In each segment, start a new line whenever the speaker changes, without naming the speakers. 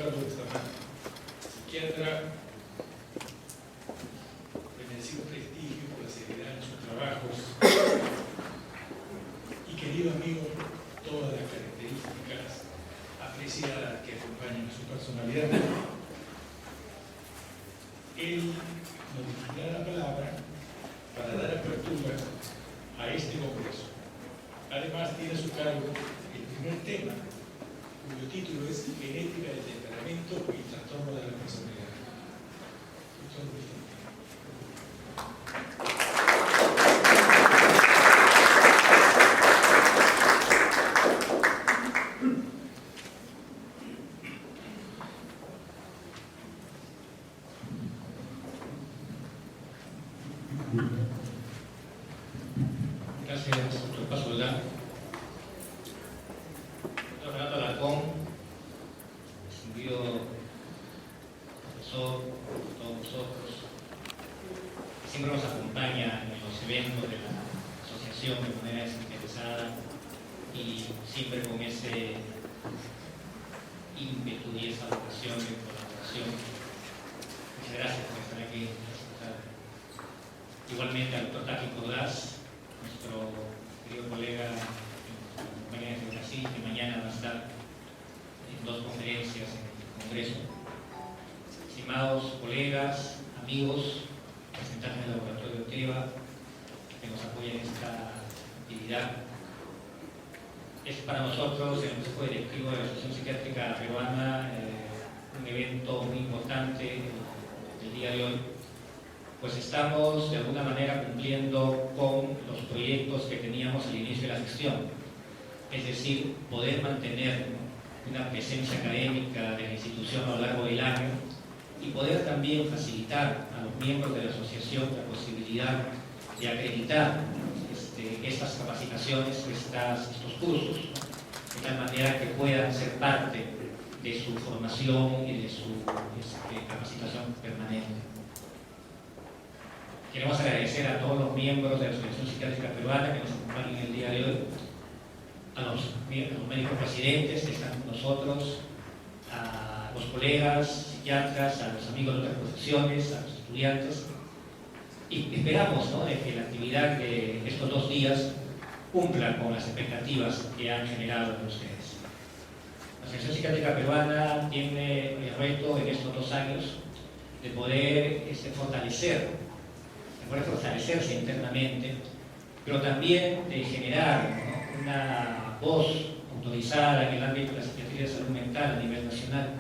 Ricardo Bustamante, psiquiatra de merecido prestigio por la seriedad en sus trabajos y querido amigo, todas las características apreciadas que acompañan a su personalidad. Él nos dirigirá la palabra para dar apertura a este congreso. Además, tiene a su cargo el primer tema, cuyo título es Genética del temperamento y trastorno de la personalidad. Muchas gracias.
Gracias, doctor Pasola. Doctor Renato Alarcón, distinguido profesor, todos nosotros, siempre nos acompaña en los eventos de la asociación de manera desinteresada y siempre con ese ímpetu y esa vocación de colaboración. Muchas gracias por estar aquí. Igualmente al doctor Taki Cordás, nuestro querido colega en compañía de Brasil, que mañana va a estar en 2 conferencias en el Congreso. Estimados colegas, amigos, representantes del laboratorio TEBA, que nos apoyan en esta actividad. Es para nosotros, el Consejo Directivo de la Asociación Psiquiátrica Peruana, un evento muy importante el día de hoy, pues estamos de alguna manera cumpliendo con los proyectos que teníamos al inicio de la gestión, es decir, poder mantener una presencia académica de la institución a lo largo del año y poder también facilitar a los miembros de la asociación la posibilidad de acreditar estas capacitaciones, estos cursos, de tal manera que puedan ser parte de su formación y de su capacitación permanente. Queremos agradecer a todos los miembros de la Asociación Psiquiátrica Peruana que nos acompañan el día de hoy, a los médicos presidentes que están con nosotros, a los colegas psiquiatras, a los amigos de otras profesiones, a los estudiantes, y esperamos, ¿no?, de que la actividad de estos 2 días cumpla con las expectativas que han generado en ustedes. La Asociación Psiquiátrica Peruana tiene el reto en estos 2 años de poder fortalecerse internamente, pero también de generar, ¿no?, una voz autorizada en el ámbito de la psiquiatría de salud mental a nivel nacional.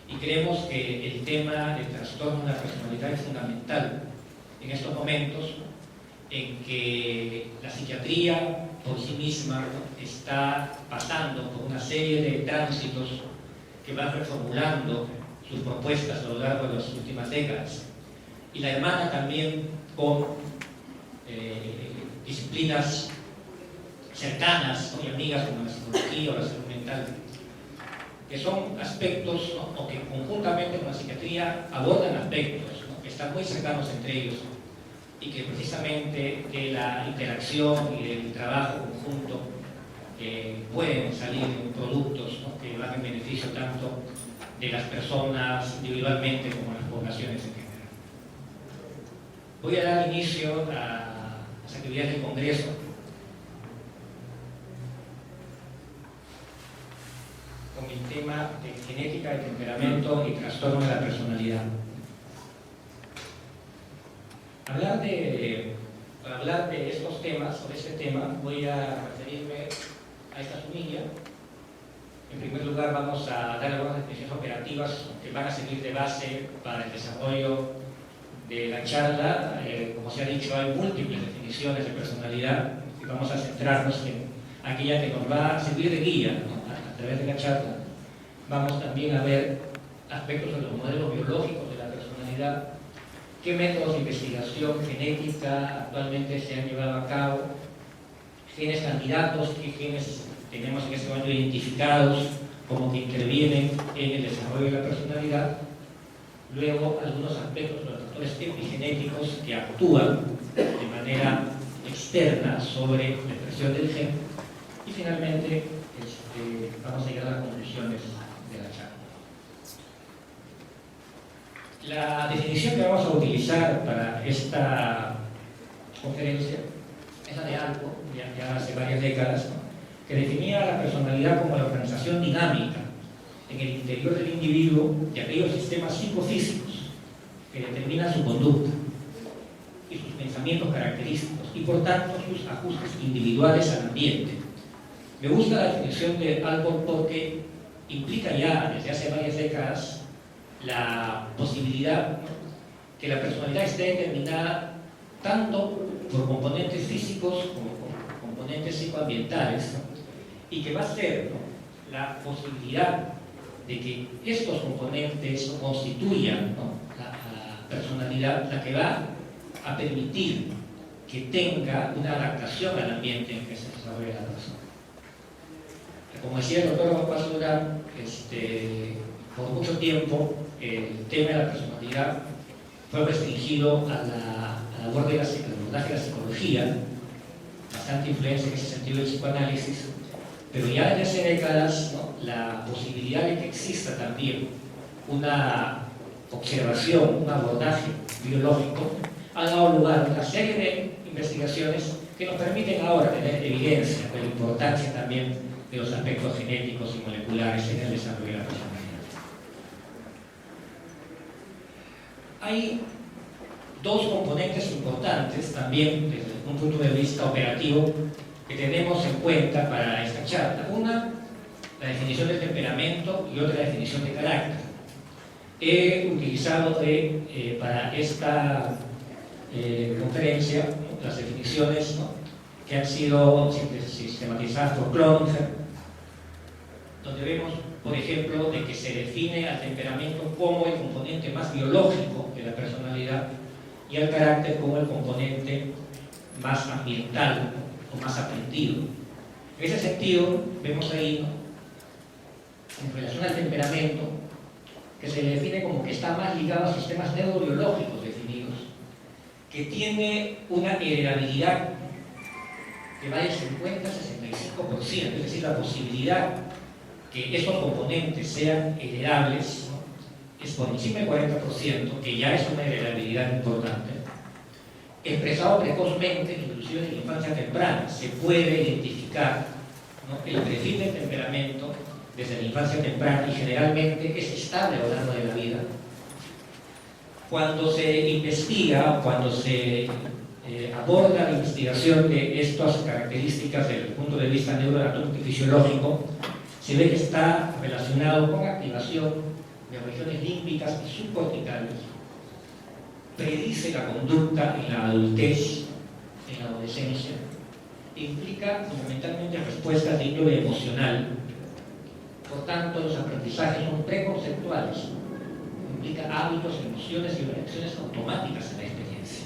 Y creemos que el tema del trastorno de la personalidad es fundamental en estos momentos en que la psiquiatría por sí misma, ¿no?, está pasando por una serie de tránsitos que van reformulando sus propuestas a lo largo de las últimas décadas. Y la hermana también con disciplinas cercanas, ¿no?, y amigas como la psicología o la salud mental, que son aspectos, ¿no?, o que conjuntamente con la psiquiatría abordan aspectos, ¿no?, que están muy cercanos entre ellos y que precisamente de la interacción y del trabajo conjunto pueden salir productos, ¿no?, que van en beneficio tanto de las personas individualmente como de las poblaciones en general. Voy a dar inicio a las actividades del Congreso con el tema de genética del temperamento y trastorno de la personalidad. Para hablar de estos temas, sobre este tema, voy a referirme a esta semilla. En primer lugar, vamos a dar algunas definiciones operativas que van a servir de base para el desarrollo de la charla. Como se ha dicho, hay múltiples definiciones de personalidad y vamos a centrarnos en aquella que nos va a servir de guía, ¿no?, a través de la charla. Vamos también a ver aspectos de los modelos biológicos de la personalidad, qué métodos de investigación genética actualmente se han llevado a cabo, genes candidatos, qué genes tenemos en este momento identificados como que intervienen en el desarrollo de la personalidad. Luego, algunos aspectos de los factores epigenéticos que actúan de manera externa sobre la expresión del gen. Y finalmente, vamos a llegar a las conclusiones de la charla. La definición que vamos a utilizar para esta conferencia es la de Alport, ya hace varias décadas, ¿no?, que definía a la personalidad como la organización dinámica en el interior del individuo de aquellos sistemas psicofísicos que determinan su conducta y sus pensamientos característicos y por tanto sus ajustes individuales al ambiente. Me gusta la definición de Alport porque implica ya desde hace varias décadas la posibilidad, ¿no?, que la personalidad esté determinada tanto por componentes físicos como por componentes psicoambientales, ¿no?, y que va a ser, ¿no?, la posibilidad de que estos componentes constituyan, ¿no?, la personalidad, la que va a permitir que tenga una adaptación al ambiente en que se desarrolla la persona. Como decía el doctor Juan Paz Durán, por mucho tiempo el tema de la personalidad fue restringido al abordaje de la psicología, bastante influencia en ese sentido del psicoanálisis, pero ya desde hace décadas, ¿no?, la posibilidad de que exista también una observación, un abordaje biológico, ha dado lugar a una serie de investigaciones que nos permiten ahora tener evidencia de la importancia también de los aspectos genéticos y moleculares en el desarrollo de la personalidad. Hay dos componentes importantes también desde un punto de vista operativo que tenemos en cuenta para esta charla. Una, la definición del temperamento, y otra, la definición de carácter. He utilizado para esta conferencia, ¿no?, las definiciones, ¿no?, que han sido sistematizadas por Cloninger, donde vemos, por ejemplo, de que se define al temperamento como el componente más biológico de la personalidad y al carácter como el componente más ambiental, ¿no?, o más aprendido. En ese sentido, vemos ahí, ¿no?, en relación al temperamento, que se le define como que está más ligado a sistemas neurobiológicos definidos, que tiene una heredabilidad que va del 50 a 65%, es decir, la posibilidad que estos componentes sean heredables, ¿no?, es por encima del 40%, que ya es una heredabilidad importante. Expresado precozmente, inclusive en la infancia temprana, se puede identificar, ¿no?, el perfil del temperamento desde la infancia temprana y generalmente es estable a lo largo de la vida. Cuando se investiga o cuando se aborda la investigación de estas características desde el punto de vista neuroanatómico y fisiológico, se ve que está relacionado con activación de regiones límbicas y subcorticales, predice la conducta en la adultez, en la adolescencia, e implica fundamentalmente respuestas de índole emocional. Por tanto, los aprendizajes son preconceptuales, implica hábitos, emociones y reacciones automáticas en la experiencia.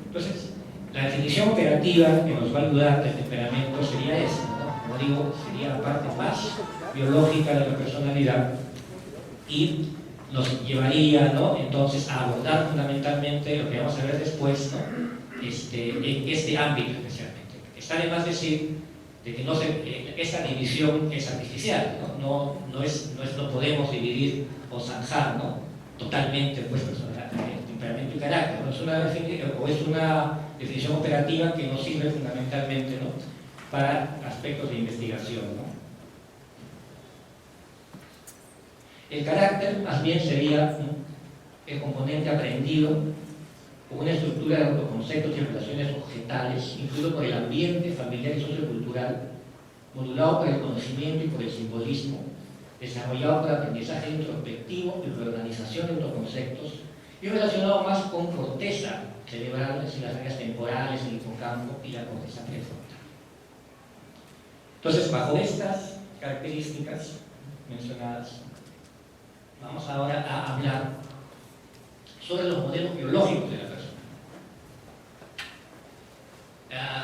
Entonces, la definición operativa que nos va a ayudar del temperamento sería esa, ¿no? Como digo, sería la parte más biológica de la personalidad y nos llevaría, ¿no?, entonces a abordar fundamentalmente lo que vamos a ver después, ¿no?, en este ámbito especialmente. Está de más decir de que esta división es artificial, ¿no? No podemos dividir o zanjar, ¿no?, totalmente pues, temperamento y carácter, ¿no? Es una definición operativa que nos sirve fundamentalmente, ¿no?, para aspectos de investigación, ¿no? El carácter más bien sería, ¿no?, el componente aprendido con una estructura de autoconceptos y relaciones objetales, influido por el ambiente familiar y sociocultural, modulado por el conocimiento y por el simbolismo, desarrollado por aprendizaje introspectivo y reorganización de autoconceptos, y relacionado más con corteza cerebral, es decir, las áreas temporales, el hipocampo y la corteza prefrontal. Entonces, bajo estas características mencionadas, vamos ahora a hablar sobre los modelos biológicos de la persona.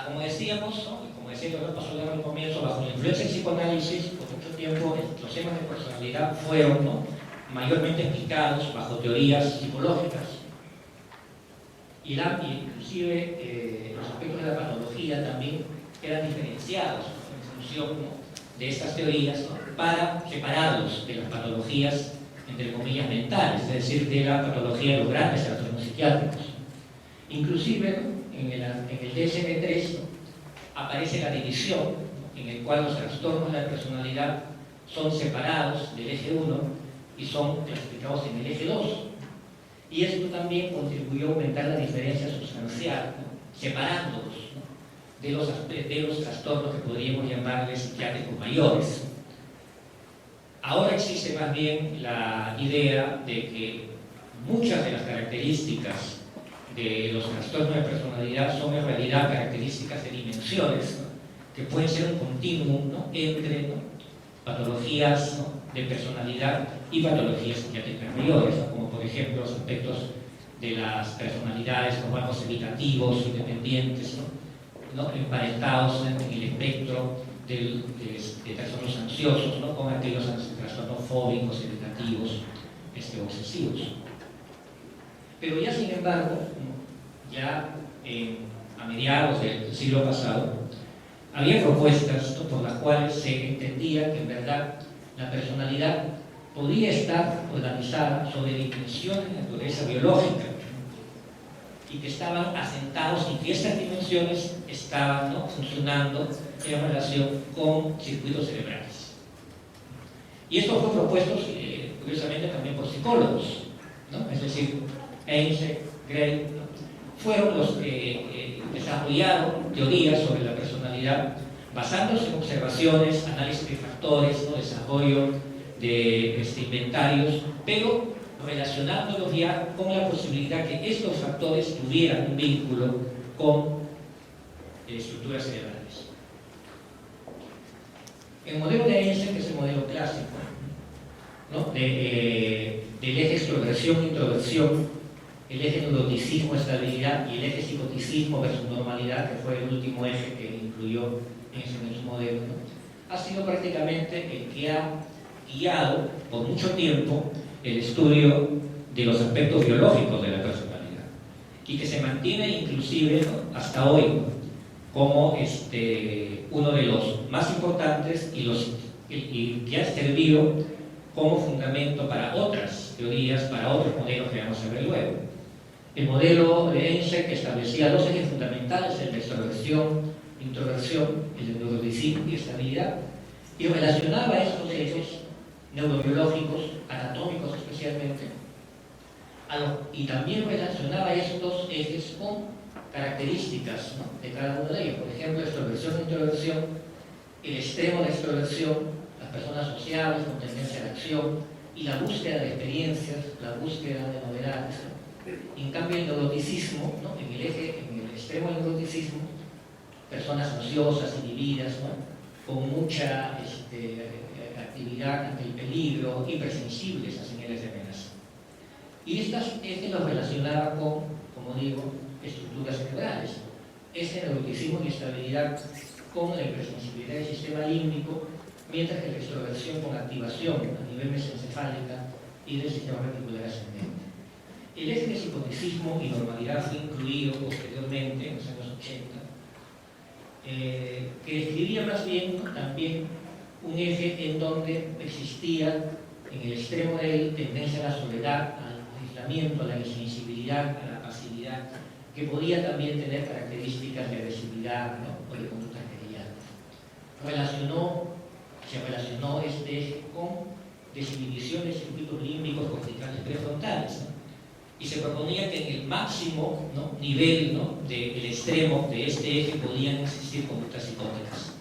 Como decíamos, ¿no?, y como decía el doctor Paz Durán al comienzo, bajo la influencia del psicoanálisis, por mucho tiempo los temas de personalidad fueron, ¿no?, mayormente explicados bajo teorías psicológicas. Y inclusive los aspectos de la patología también eran diferenciados, ¿no?, en función, ¿no?, de estas teorías, ¿no?, para separarlos de las patologías entre comillas, mentales, es decir, de la patología de los grandes trastornos psiquiátricos. Inclusive, ¿no?, en el DSM-3 aparece la división, ¿no?, en el cual los trastornos de la personalidad son separados del eje 1 y son clasificados en el eje 2. Y esto también contribuyó a aumentar la diferencia sustancial, ¿no?, separándolos, ¿no?, de los trastornos que podríamos llamarles psiquiátricos mayores. Ahora existe más bien la idea de que muchas de las características de los trastornos de personalidad son en realidad características de dimensiones, ¿no?, que pueden ser un continuum, ¿no?, entre, ¿no?, patologías, ¿no?, de personalidad y patologías psiquiátricas mayores, ¿no?, como por ejemplo los aspectos de las personalidades como rasgos evitativos, independientes, ¿no?, emparentados en el espectro de trastornos ansiosos, ¿no?, con aquellos trastornos fóbicos, evitativos, obsesivos. Pero ya sin embargo, ya a mediados del siglo pasado, había propuestas, ¿no?, por las cuales se entendía que en verdad la personalidad podía estar organizada sobre dimensiones de naturaleza biológica, ¿no?, y que estaban asentados y que estas dimensiones estaban, ¿no?, funcionando en relación con circuitos cerebrales. Y esto fue propuesto, curiosamente, también por psicólogos, ¿no?, es decir, Einstein, Gray, ¿no?, fueron los que desarrollaron teorías sobre la personalidad basándose en observaciones, análisis de factores, ¿no?, desarrollo de inventarios, pero relacionándolos ya con la posibilidad que estos factores tuvieran un vínculo con estructuras cerebrales. El modelo de Einstein, que es el modelo clásico, ¿no?, del eje extroversión-introversión, el eje neuroticismo-estabilidad y el eje psicoticismo versus normalidad, que fue el último eje que incluyó en su modelo, ¿no?, ha sido prácticamente el que ha guiado por mucho tiempo el estudio de los aspectos biológicos de la personalidad y que se mantiene inclusive, ¿no?, hasta hoy, ¿no?, como uno de los más importantes y que ha servido como fundamento para otras teorías, para otros modelos que vamos a ver luego. El modelo de Einstein, que establecía dos ejes fundamentales, el de extroversión, introversión, el de neuroticismo y estabilidad, y relacionaba estos ejes neurobiológicos, anatómicos especialmente, y también relacionaba estos ejes con características, ¿no?, de cada uno de ellos. Por ejemplo, extroversión e introversión, el extremo de extroversión, las personas sociables con tendencia a la acción y la búsqueda de experiencias, la búsqueda de novedades, ¿no? En cambio, el neuroticismo, ¿no?, en el extremo del neuroticismo, personas ansiosas, inhibidas, ¿no?, con mucha actividad ante el peligro, hipersensibles a señales de amenaza. Y los relacionaba con, como digo, estructuras cerebrales. Ese neuroticismo y estabilidad con la hipersensibilidad del sistema límbico, mientras que la extroversión con activación a nivel mesencefálica y del sistema reticular ascendente. El eje de psicoticismo y normalidad fue incluido posteriormente, en los años 80, que describía más bien, ¿no?, también un eje en donde existía en el extremo de él tendencia a la soledad, al aislamiento, a la insensibilidad, a la pasividad, que podía también tener características de agresividad, ¿no?, o de conductas querellantes. Se relacionó este eje con desinhibición de circuitos límbicos corticales prefrontales, ¿no?, y se proponía que en el máximo, ¿no?, nivel, ¿no?, del extremo de este eje podían existir conductas psicóticas.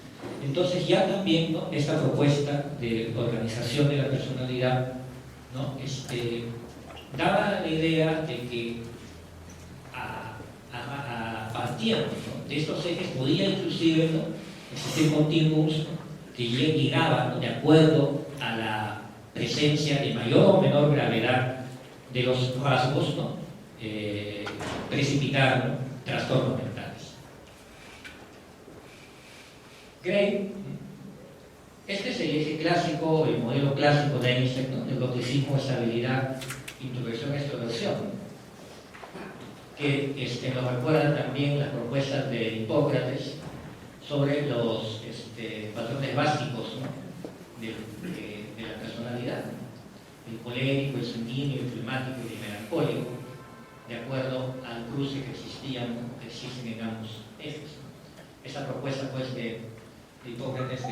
Entonces ya también, ¿no?, esta propuesta de organización de la personalidad, ¿no?, daba la idea de que a partir, ¿no?, de estos ejes podía inclusive, ¿no?, existir continuums, ¿no?, que llegaban, ¿no?, de acuerdo a la presencia de mayor o menor gravedad de los rasgos, ¿no?, precipitar, ¿no?, trastornos mentales. Gray, este es el eje clásico, el modelo clásico de Einstein, ¿no?, neuroticismo, estabilidad, introversión, extroversión, que nos recuerdan también las propuestas de Hipócrates sobre los patrones básicos, ¿no?, de la personalidad. El colérico, el sanguíneo, el flemático y el melancólico, de acuerdo al cruce que existían, que existen en ambos ejes. Esta propuesta, pues, de Hipócrates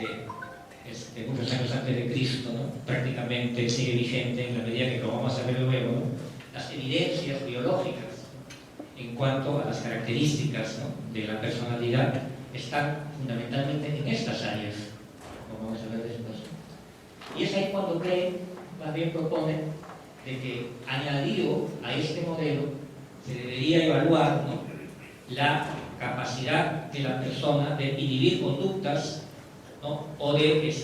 de muchos años antes de Cristo, ¿no?, prácticamente sigue vigente en la medida que lo vamos a ver luego, ¿no? Las evidencias biológicas en cuanto a las características, ¿no?, de la personalidad están fundamentalmente en estas áreas, como vamos a ver después. Y es ahí cuando Klein más bien propone de que, añadido a este modelo, se debería evaluar, ¿no?, la capacidad de la persona de inhibir conductas, ¿no?, o de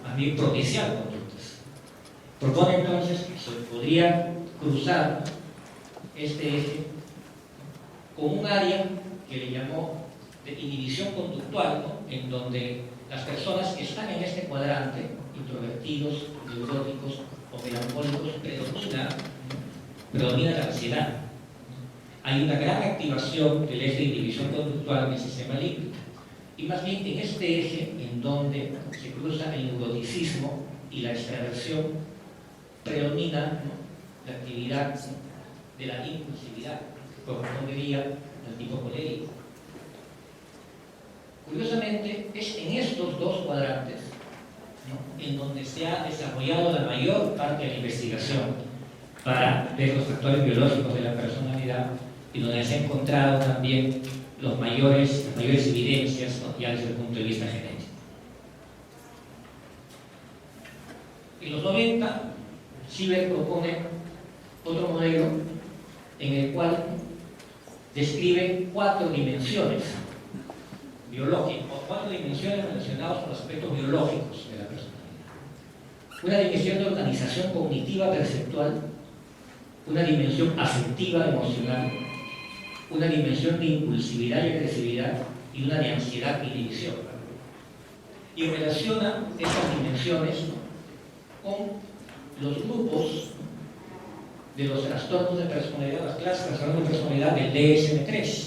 más bien propiciar conductas. Propone entonces que se podría cruzar este eje con un área que le llamó de inhibición conductual, ¿no?, en donde las personas que están en este cuadrante, introvertidos, neuróticos o melancólicos, predomina la ansiedad. Hay una gran activación del eje de inhibición conductual en el sistema límbico. Y más bien en este eje, en donde se cruza el neuroticismo y la extraversión, predomina, ¿no?, la actividad, ¿no?, de la impulsividad, que correspondería al tipo colérico. Curiosamente, es en estos dos cuadrantes, ¿no?, en donde se ha desarrollado la mayor parte de la investigación para ver los factores biológicos de la personalidad y donde se han encontrado también las mayores evidencias, ¿no?, ya desde el punto de vista genético. En los 90, Sieber propone otro modelo en el cual describe 4 dimensiones biológicas, o 4 dimensiones relacionadas con los aspectos biológicos de la personalidad. Una dimensión de organización cognitiva perceptual, una dimensión afectiva emocional, una dimensión de impulsividad y agresividad y una de ansiedad y división. Y relaciona estas dimensiones, ¿no?, con los grupos de los trastornos de personalidad, las clases de trastornos de personalidad del DSM-3.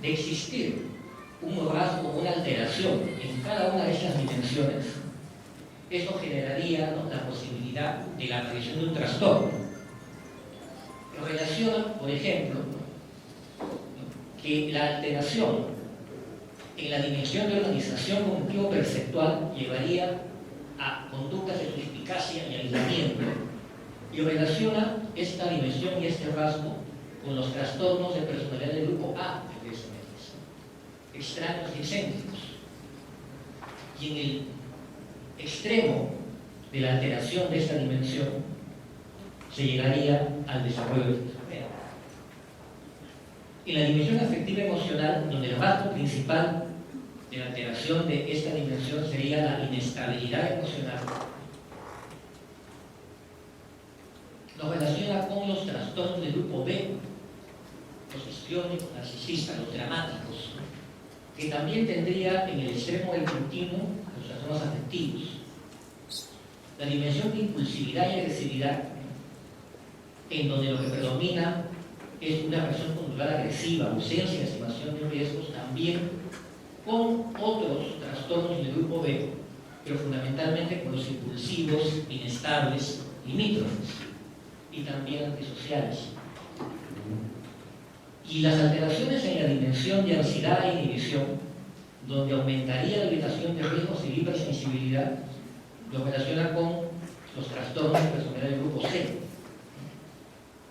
De existir un rasgo, una alteración en cada una de estas dimensiones, eso generaría, ¿no?, la posibilidad de la aparición de un trastorno. Lo relaciona, por ejemplo, que la alteración en la dimensión de organización cognitivo-perceptual llevaría a conductas de suspicacia y aislamiento, y relaciona esta dimensión y este rasgo con los trastornos de personalidad del grupo A del DSM-3, extraños y excéntricos. Y en el extremo de la alteración de esta dimensión se llegaría al desarrollo de esquizofrenia. En la dimensión afectiva emocional, donde el rasgo principal de la alteración de esta dimensión sería la inestabilidad emocional, lo relaciona con los trastornos del grupo B, los histriónicos, narcisistas, los dramáticos, que también tendría en el extremo del continuo los trastornos afectivos. La dimensión de impulsividad y agresividad, en donde lo que predomina es una persona conductual agresiva, ausencia de estimación de riesgos, también con otros trastornos del grupo B, pero fundamentalmente con los impulsivos, inestables, limítrofes y también antisociales. Y las alteraciones en la dimensión de ansiedad e inhibición, donde aumentaría la evitación de riesgos y hipersensibilidad, lo relaciona con los trastornos de personalidad del grupo C,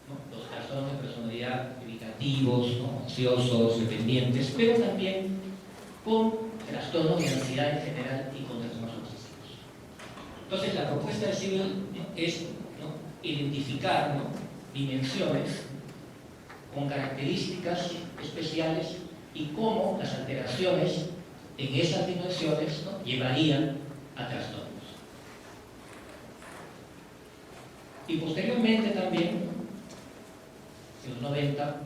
¿no?, los trastornos de personalidad evitativos, ¿no?, ansiosos, dependientes, pero también con trastornos de ansiedad en general y con trastornos obsesivos. Entonces, la propuesta de Siebel, ¿no?, es, ¿no?, identificar, ¿no?, dimensiones con características especiales y cómo las alteraciones en esas dimensiones, ¿no?, llevarían a trastornos. Y posteriormente también, en los 90,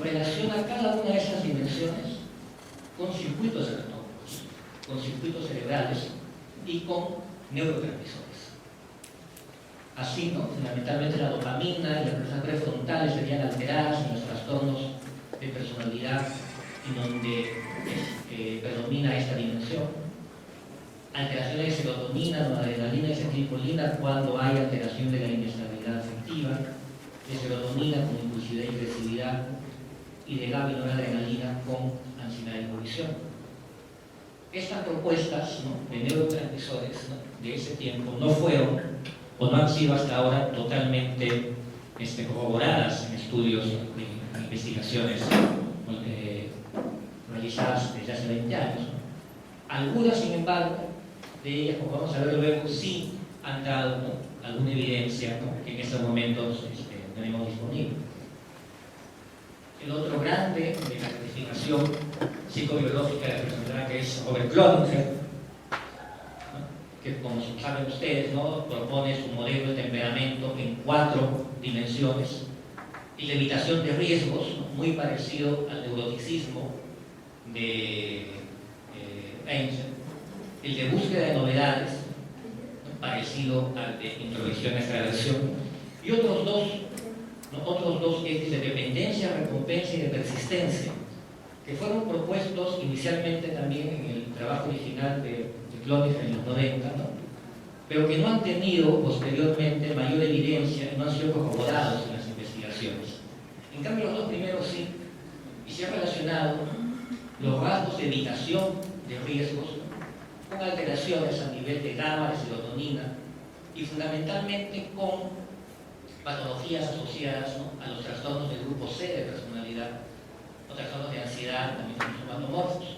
relaciona cada una de esas dimensiones con circuitos anatómicos, con circuitos cerebrales y con neurotransmisores. Así, ¿no?, fundamentalmente la dopamina y las regiones prefrontales serían alteradas en los trastornos de personalidad en donde predomina esta dimensión.
alteraciones de serotonina, noradrenalina y acetilcolina cuando hay alteración de la inestabilidad afectiva, de serotonina con impulsividad y agresividad, y de GABA y noradrenalina con ansiedad y inhibición. Estas propuestas, ¿no?, de neurotransmisores, ¿no?, de ese tiempo no fueron o no han sido hasta ahora totalmente corroboradas en estudios de investigaciones realizadas desde hace 20 años. ¿No? Algunas, sin embargo, de ellas, como vamos a ver luego, sí han dado, ¿no?, alguna evidencia, ¿no?, que en estos momentos tenemos disponible. El otro grande de la clasificación psicobiológica de la personalidad, que es Robert Cloninger, ¿no?, que, como saben ustedes, ¿no?, propone su modelo de temperamento en 4 dimensiones y la evitación de riesgos, ¿no?, muy parecido al neuroticismo de Einstein, el de búsqueda de novedades, ¿no?, parecido al de introversión y extraversión, y otros dos ejes de dependencia, recompensa y de persistencia, que fueron propuestos inicialmente también en el trabajo original de Cloninger en los 90, ¿no?, pero que no han tenido posteriormente mayor evidencia y no han sido corroborados en las investigaciones. En cambio, los dos primeros sí, y se han relacionado los rasgos de evitación de riesgos, ¿no?, con alteraciones a nivel de GABA, de serotonina, y fundamentalmente con patologías asociadas, ¿no?, a los trastornos del grupo C de personalidad, o trastornos de ansiedad, también son somatomorfos.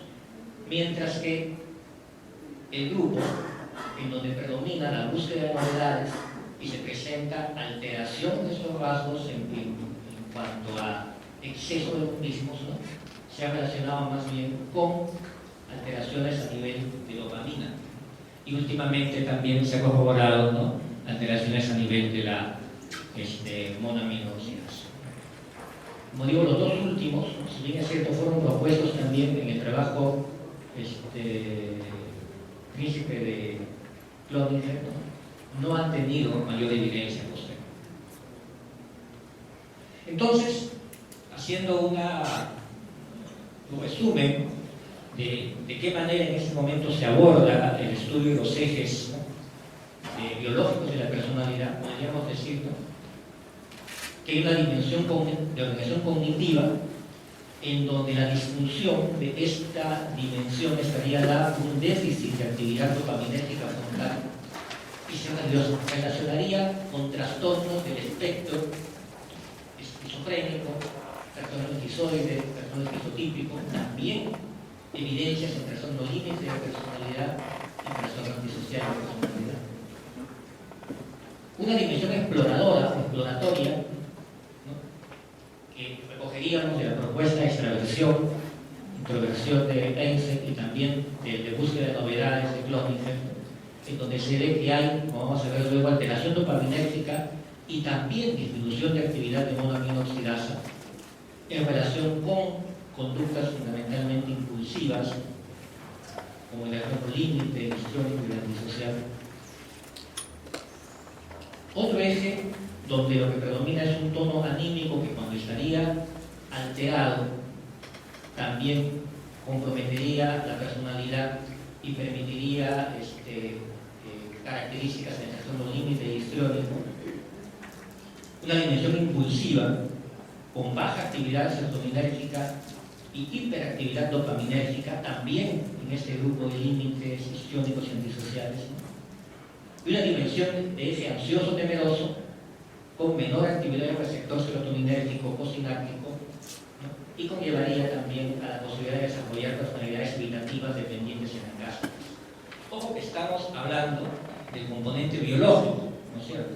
Mientras que el grupo en donde predomina la búsqueda de novedades y se presenta alteración de estos rasgos en cuanto a exceso de los mismos, ¿no?, se ha relacionado más bien con alteraciones a nivel de dopamina. Y últimamente también se ha corroborado, ¿no?, alteraciones a nivel de la monoaminoóxidas. Como digo, los dos últimos, si bien es cierto, fueron propuestos también en el trabajo príncipe de Cloninger, no han tenido mayor evidencia posterior. Entonces, haciendo un resumen de qué manera en este momento se aborda el estudio de los ejes, ¿no?, biológicos de la personalidad, podríamos decir, ¿no?, que hay una dimensión de organización cognitiva en donde la disfunción de esta dimensión estaría dada por un déficit de actividad dopaminérgica frontal y se relacionaría con trastornos del espectro esquizofrénico, trastornos esquizoides, trastornos esquizotípicos, también evidencias en trastornos límites de la personalidad y trastornos antisociales de la personalidad. Una dimensión exploradora, exploratoria, que recogeríamos de la propuesta de extraversión, introversión de Einstein y también de búsqueda de novedades de Cloninger, en donde se ve que hay, como vamos a ver luego, alteración dopaminérgica y también disminución de actividad de monoaminoxidasa en relación con conductas fundamentalmente impulsivas, como el error límite, el histriónico y el antisocial. Otro eje donde lo que predomina es un tono anímico que, cuando estaría alterado, también comprometería la personalidad y permitiría características del trastorno límite y histriónico. Una dimensión impulsiva con baja actividad serotoninérgica y hiperactividad dopaminérgica, también en este grupo de límites histriónicos y antisociales, ¿no? Y una dimensión de eje ansioso-temeroso con menor actividad del receptor serotoninérgico o sináptico, ¿no?, y conllevaría también a la posibilidad de desarrollar personalidades evitativas dependientes en la casa. Ojo que estamos hablando del componente biológico, ¿no es cierto?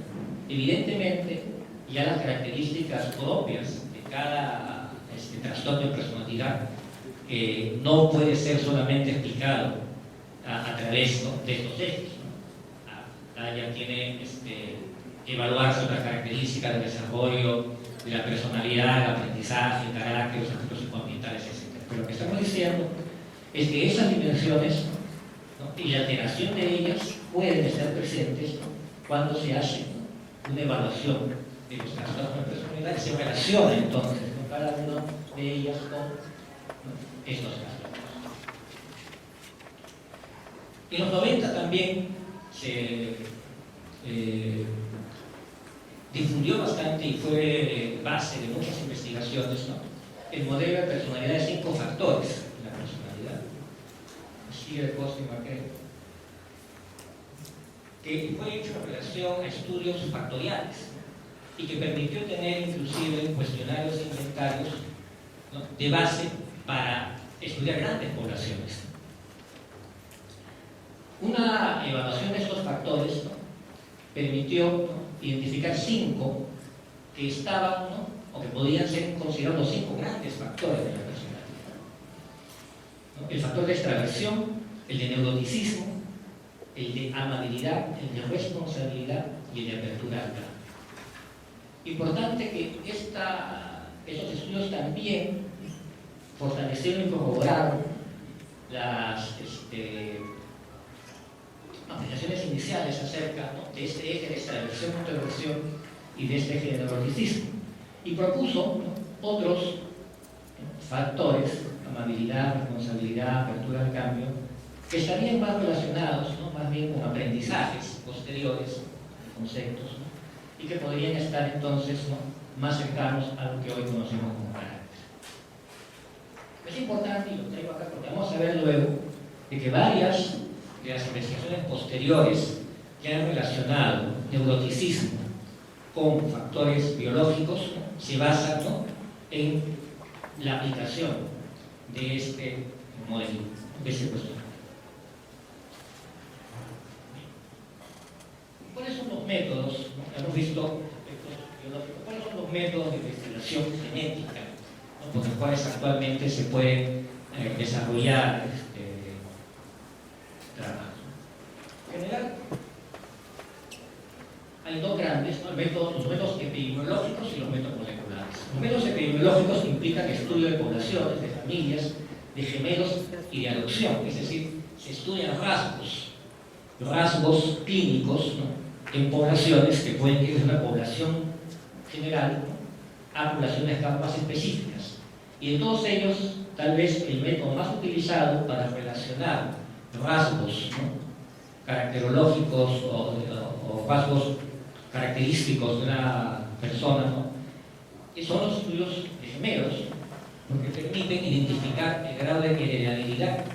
Evidentemente, ya las características propias de cada trastorno de personalidad no puede ser solamente explicado a través, ¿no?, de estos ejes, ¿no? Ya tiene que evaluarse otras características del desarrollo de la personalidad, el aprendizaje, el carácter, los aspectos psicoambientales, etc. Pero lo que estamos diciendo es que esas dimensiones, ¿no?, y la alteración de ellas pueden estar presentes, ¿no?, cuando se hace, ¿no?, una evaluación de los trastornos de personalidad y se relaciona entonces con cada una de ellas con, ¿no?, estos trastornos. En los 90 también se difundió bastante y fue base de muchas investigaciones, ¿no?, el modelo de personalidad de 5 factores de la personalidad. Sigue el próximo aquel, que fue hecho en relación a estudios factoriales y que permitió tener inclusive cuestionarios e inventarios, ¿no?, de base para estudiar grandes poblaciones. Una evaluación de estos factores, ¿no?, permitió, ¿no?, identificar 5 que estaban, ¿no?, o que podían ser considerados los 5 grandes factores de la personalidad, ¿no? El factor de extraversión, el de neuroticismo, el de amabilidad, el de responsabilidad y el de apertura al cambio. Importante que esos estudios también fortalecieron y corroboraron las apreciaciones iniciales acerca, ¿no?, de este eje de extraversión, introversión y de este eje de neuroticismo, y propuso, ¿no?, otros factores, amabilidad, responsabilidad, apertura al cambio, que estarían más relacionados, ¿no?, más bien con aprendizajes posteriores, conceptos, ¿no?, y que podrían estar entonces, ¿no?, más cercanos a lo que hoy conocemos como carácter. Es importante, y lo traigo acá porque vamos a ver luego, de que varias de las investigaciones posteriores que han relacionado neuroticismo con factores biológicos, ¿no?, se basan, ¿no?, en la aplicación de este modelo, de este cuestionario. ¿Cuáles son los métodos? ¿No? Hemos visto aspectos biológicos. ¿Cuáles son los métodos de investigación genética, ¿no?, por los cuales actualmente se pueden desarrollar trabajos? En general, hay 2 grandes, ¿no?, los métodos epidemiológicos y los métodos moleculares. Los métodos epidemiológicos implican estudio de poblaciones, de familias, de gemelos y de adopción, es decir, se estudian rasgos clínicos, ¿no?, en poblaciones que pueden ir de una población general, ¿no?, a poblaciones más específicas. Y de todos ellos, tal vez el método más utilizado para relacionar rasgos, ¿no?, caracterológicos o rasgos característicos de una persona, ¿no?, son los estudios de gemelos, porque permiten identificar el grado de heredabilidad, ¿no?,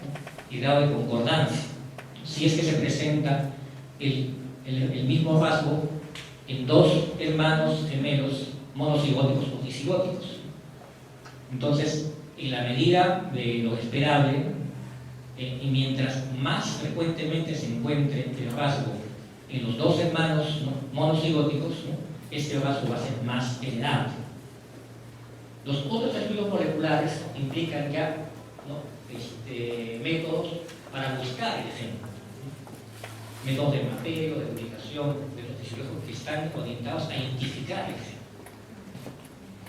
y el grado de concordancia, si es que se presenta el mismo rasgo en 2 hermanos gemelos monocigóticos o disigóticos. Entonces, en la medida de lo esperable, y mientras más frecuentemente se encuentre el rasgo en los 2 hermanos, ¿no?, monocigóticos, ¿no?, este rasgo va a ser más heredable. Los otros estudios moleculares implican ya, ¿no?, métodos para buscar el gen, ¿no?, métodos de mapeo, de ubicación, de los fisiológicos que están orientados a identificar el gen,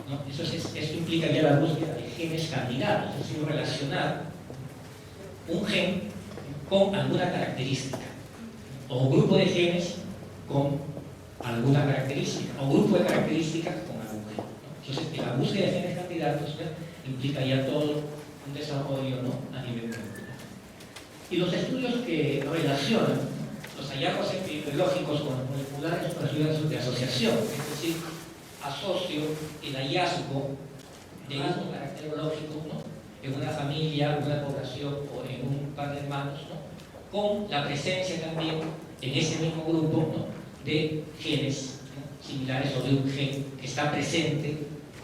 ¿no? Eso implica ya la búsqueda de genes candidatos, es decir, relacionar un gen con alguna característica, o grupo de genes con alguna característica, o grupo de características con algún gen, ¿no? Entonces, la búsqueda de genes candidatos, ¿no?, implica ya todo un desarrollo, ¿no?, a nivel molecular. Y los estudios que relacionan los hallazgos epidemiológicos con los moleculares son estudios de asociación, es decir, asocio el hallazgo de rasgos caracterológicos, ¿no?, en una familia, en una población o en un par de hermanos, ¿no?, con la presencia también en ese mismo grupo, ¿no?, de genes, ¿no?, similares, o de un gen que está presente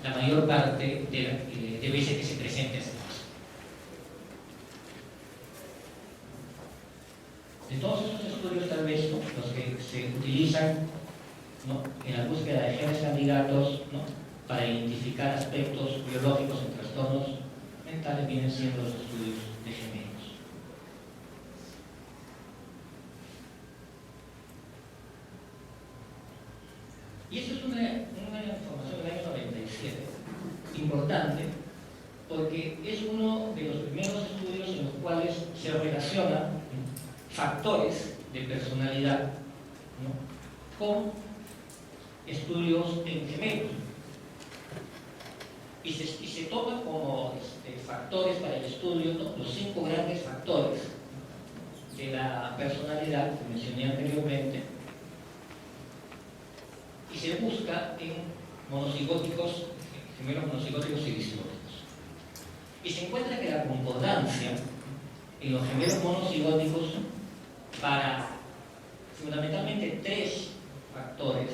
la mayor parte de veces que se presenta ese caso. De todos esos estudios, tal vez, ¿no?, los que se utilizan, ¿no?, en la búsqueda de genes candidatos, ¿no?, para identificar aspectos biológicos en trastornos mentales, vienen siendo los estudios de gemelos. Y esto es una información del año 97, importante, porque es uno de los primeros estudios en los cuales se relacionan factores de personalidad, ¿no?, con estudios en gemelos. Y se toman como factores para el estudio, ¿no?, los 5 grandes factores de la personalidad que mencioné anteriormente, y se busca en monocigóticos, gemelos monocigóticos y discigóticos. Y se encuentra que la concordancia en los gemelos monocigóticos para fundamentalmente 3 factores,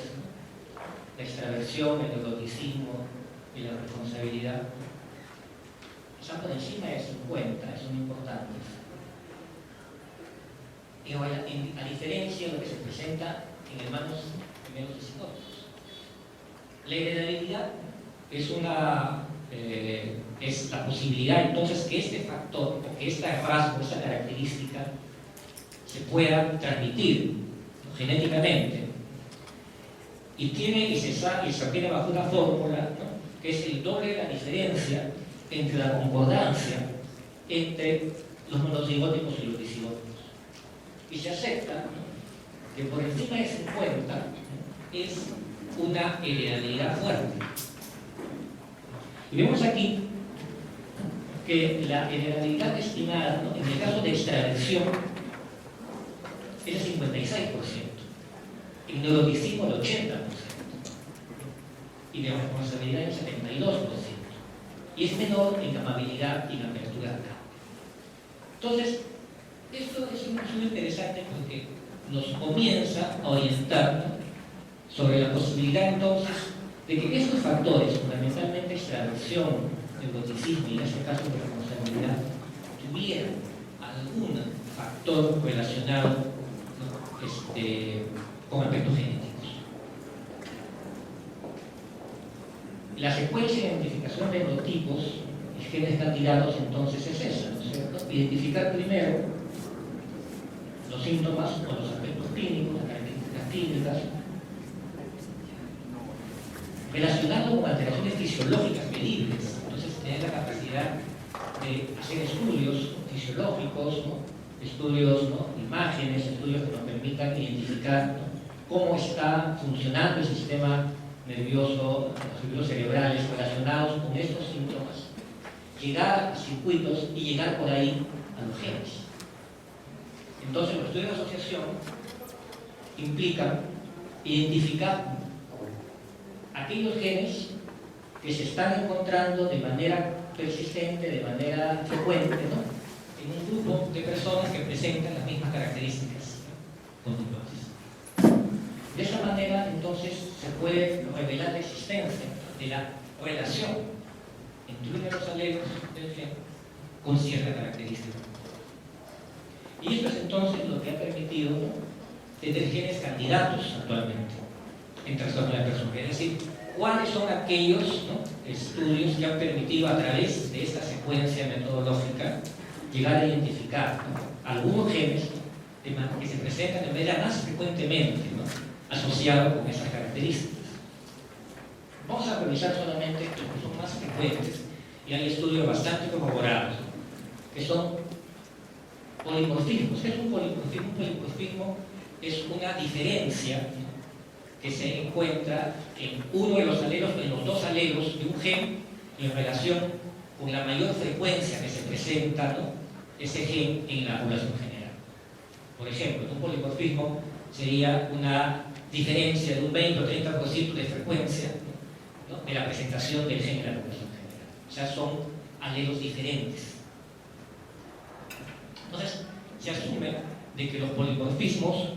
la extraversión, el neuroticismo y la responsabilidad, están por encima de 50, son importantes. Y ahora, a diferencia de lo que se presenta en hermanos gemelos discigóticos. La heredabilidad es la posibilidad entonces que este factor, o que esta rasgo, esta característica, se pueda transmitir genéticamente. Y se obtiene bajo una fórmula, ¿no?, que es el doble de la diferencia entre la concordancia entre los monocigóticos y los disigóticos. Y se acepta, ¿no?, que por encima de 50, ¿no?, es una heredabilidad fuerte. Y vemos aquí que la heredabilidad estimada, ¿no?, en el caso de extraversión es el 56%, en neuroticismo el 80%, y de responsabilidad el 72%, y es menor en amabilidad y en apertura acá. Entonces, esto es un estudio interesante porque nos comienza a orientar, ¿no?, sobre la posibilidad entonces de que estos factores, fundamentalmente extraversión, neuroticismo y en este caso de responsabilidad, tuvieran algún factor relacionado, ¿no?, con aspectos genéticos. La secuencia de identificación de los tipos y genes candidatos entonces es esa, ¿no es cierto? Identificar primero los síntomas o los aspectos clínicos, las características clínicas, relacionado con alteraciones fisiológicas medibles, entonces tener la capacidad de hacer estudios fisiológicos, ¿no?, estudios, ¿no?, imágenes, estudios que nos permitan identificar, ¿no?, cómo está funcionando el sistema nervioso, los circuitos cerebrales relacionados con estos síntomas, llegar a circuitos y llegar por ahí a los genes. Entonces, los estudios de asociación implican identificar aquellos genes que se están encontrando de manera persistente, de manera frecuente, ¿no?, en un grupo de personas que presentan las mismas características conductuales. De esa manera, entonces, se puede revelar la existencia de la relación entre uno de los alelos del gen con cierta característica. Y esto es entonces lo que ha permitido, ¿no?, tener genes candidatos actualmente en trastorno de la personalidad. Es decir, cuáles son aquellos, ¿no?, estudios que han permitido a través de esta secuencia metodológica llegar a identificar, ¿no?, algunos genes que se presentan de manera más frecuentemente, ¿no?, asociados con esas características. Vamos a revisar solamente los que son más frecuentes, y hay estudios bastante corroborados, que son polimorfismos. ¿Qué es un polimorfismo? Un polimorfismo es una diferencia, ¿no?, que se encuentra en uno de los alelos, en los 2 alelos de un gen, en relación con la mayor frecuencia que se presenta, ¿no?, ese gen en la población general. Por ejemplo, un polimorfismo sería una diferencia de un 20 o 30% de frecuencia, ¿no?, de la presentación del gen en la población general. O sea, son alelos diferentes. Entonces, se asume de que los polimorfismos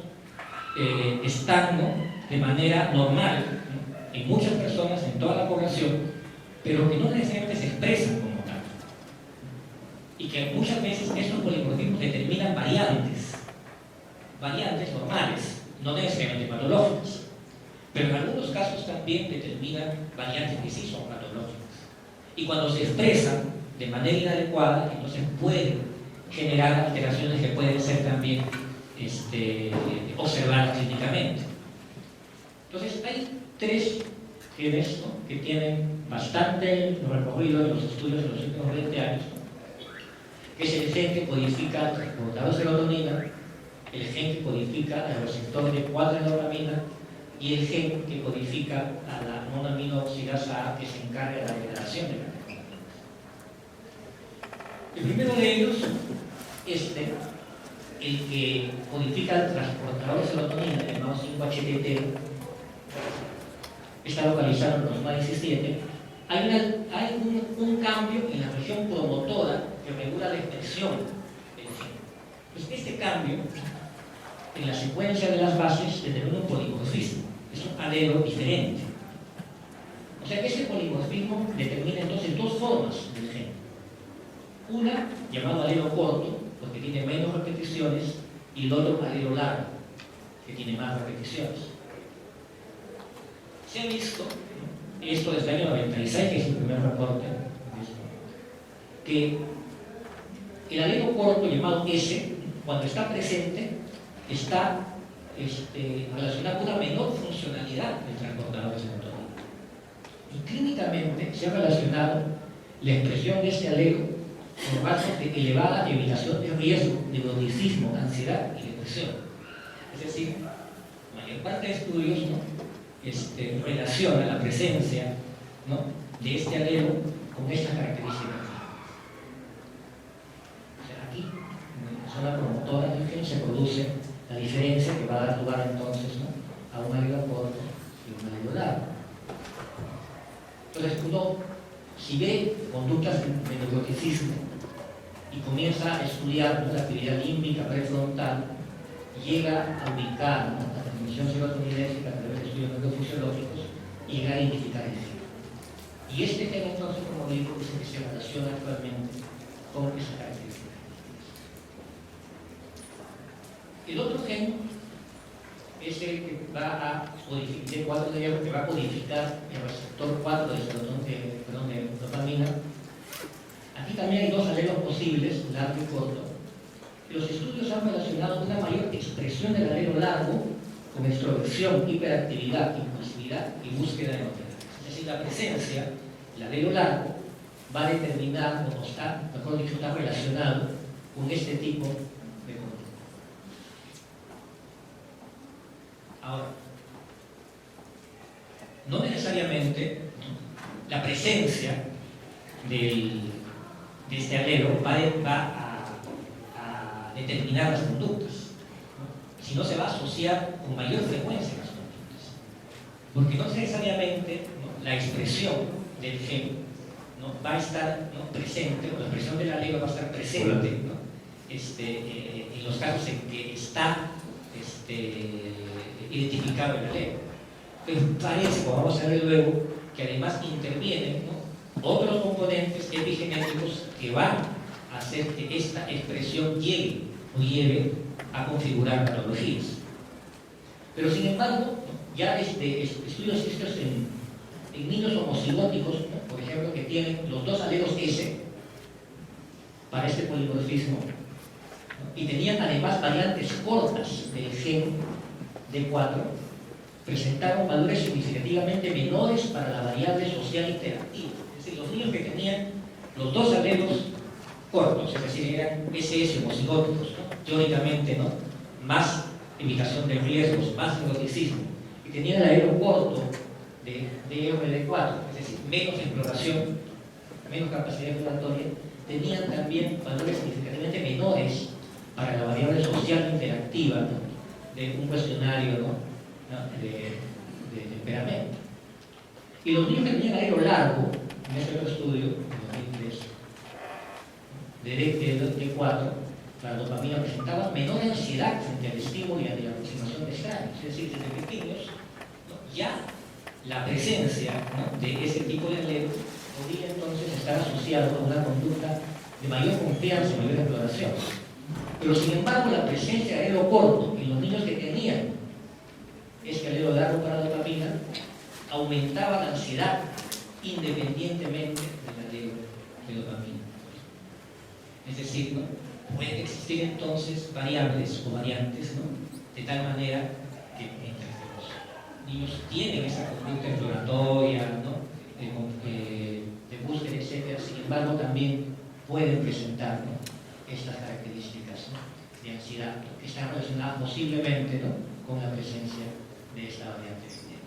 están, ¿no?, de manera normal, ¿no?, en muchas personas, en toda la población, pero que no necesariamente se expresan como tal. Y que muchas veces estos polimorfismos determinan variantes normales, no necesariamente patológicas, pero en algunos casos también determinan variantes que sí son patológicas. Y cuando se expresan de manera inadecuada, entonces pueden generar alteraciones que pueden ser también observadas clínicamente. Entonces, hay 3 genes, ¿no?, que tienen bastante recorrido en los estudios de los últimos 20 años, ¿no?, que es el gen que codifica el transportador de serotonina, el gen que codifica el receptor de 4-hidrolamina y el gen que codifica a la monoaminooxidasa A, que se encarga de la degradación de la catecolaminas. El primero de ellos, el que codifica el transportador de serotonina, llamado 5-HTT, está localizado en los MADIS 17. Hay un cambio en la región promotora que regula la expresión del gen. Pues este cambio en la secuencia de las bases determina un polimorfismo, es un alelo diferente. O sea que ese polimorfismo determina entonces dos formas del gen. Una, llamado alelo corto, porque tiene menos repeticiones, y el otro alelo largo, que tiene más repeticiones. Se ha visto, esto desde el año 96, que es el primer reporte, que el alelo corto, llamado S, cuando está presente, está relacionado con una menor funcionalidad del transportador de serotonina. Y clínicamente se ha relacionado la expresión de este alelo con rasgos de elevada evitación de riesgo, neuroticismo, ansiedad y depresión. Es decir, la mayor parte de estudios, ¿no? Relaciona la presencia, ¿no?, de este alelo con estas características. O sea, aquí, en la zona promotora del gen, se produce la diferencia que va a dar lugar entonces, ¿no?, a un alelo corto y un alelo largo. Entonces uno, si ve conductas de neuroticismo y comienza a estudiar, ¿no?, la actividad límbica prefrontal, llega a ubicar, ¿no?, la transmisión serotoninérgica a través de estudios neurofisiológicos y llega a identificar el gen. Y este gen entonces, como digo, es el que se relaciona actualmente con esa característica. El otro gen es el que va a codificar, que va a codificar el receptor 4 de dopamina. Aquí también hay dos alelos posibles, largo y corto. Los estudios han relacionado una mayor expresión del alelo largo con extroversión, hiperactividad, impulsividad y búsqueda emocional. Es decir, la presencia, el alelo largo, va a determinar, o está, mejor dicho, está relacionado con este tipo de conducta. Ahora, no necesariamente la presencia de este alelo va a determinar las conductas, ¿no?, sino se va a asociar con mayor frecuencia las conductas. Porque no necesariamente, ¿no?, la expresión del gen, ¿no?, va a estar, ¿no?, presente, o la expresión del alelo va a estar presente, ¿no?, en los casos en que está identificado el alelo. Pero parece, como vamos a ver luego, que además intervienen, ¿no?, otros componentes epigenéticos que van a hacer que esta expresión lleve a configurar patologías. Pero sin embargo, ya desde estudios hechos en niños homocigóticos, ¿no?, por ejemplo, que tienen los dos alelos S para este polimorfismo, ¿no?, y tenían además variantes cortas del gen D4, presentaron valores significativamente menores para la variable social interactiva. Es decir, los niños que tenían los dos alelos cortos, es decir, eran SS homocigóticos, ¿no?, teóricamente, ¿no?, más evitación de riesgos, más neuroticismo, y tenían el alelo corto de DRD4, es decir, menos exploración, menos capacidad exploratoria, tenían también valores significativamente menores para la variable social interactiva, ¿no?, de un cuestionario, ¿no?, de temperamento. Y los niños que tenían alelo largo, en ese otro estudio, en 2003, de D4, la dopamina presentaba menor ansiedad frente al estímulo y a la aproximación de extraños. Es decir, desde pequeños, ¿no?, ya la presencia, ¿no?, de ese tipo de alelo podía entonces estar asociado a una conducta de mayor confianza y mayor exploración. Pero sin embargo, la presencia de alelo corto en los niños que tenían este alelo largo para la dopamina aumentaba la ansiedad independientemente del alelo de dopamina. Es decir, ¿no?, pueden existir entonces variables o variantes, ¿no?, de tal manera que mientras los niños tienen esa conducta exploratoria, ¿no?, de búsqueda, etc., sin embargo también pueden presentar, ¿no?, estas características, ¿no?, de ansiedad que están relacionadas posiblemente, ¿no?, con la presencia de esta variante genética.